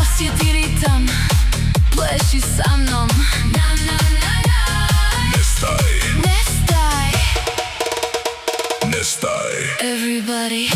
Osjeti ritam, pleši sa mnom. Nestaj. Everybody.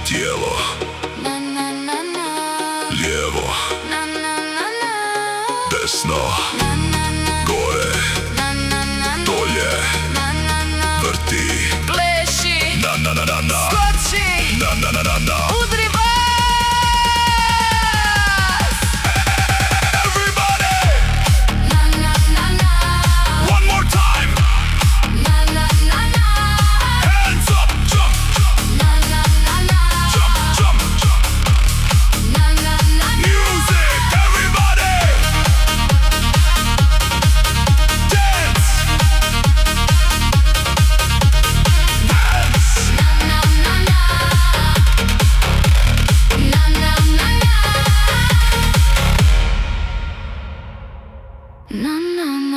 Tijelo, lijevo, desno, gore, dolje, vrti, Pleši, skoči, udri vas. Everybody! One more time! Hands up, jump! Music, everybody! Dance! Na na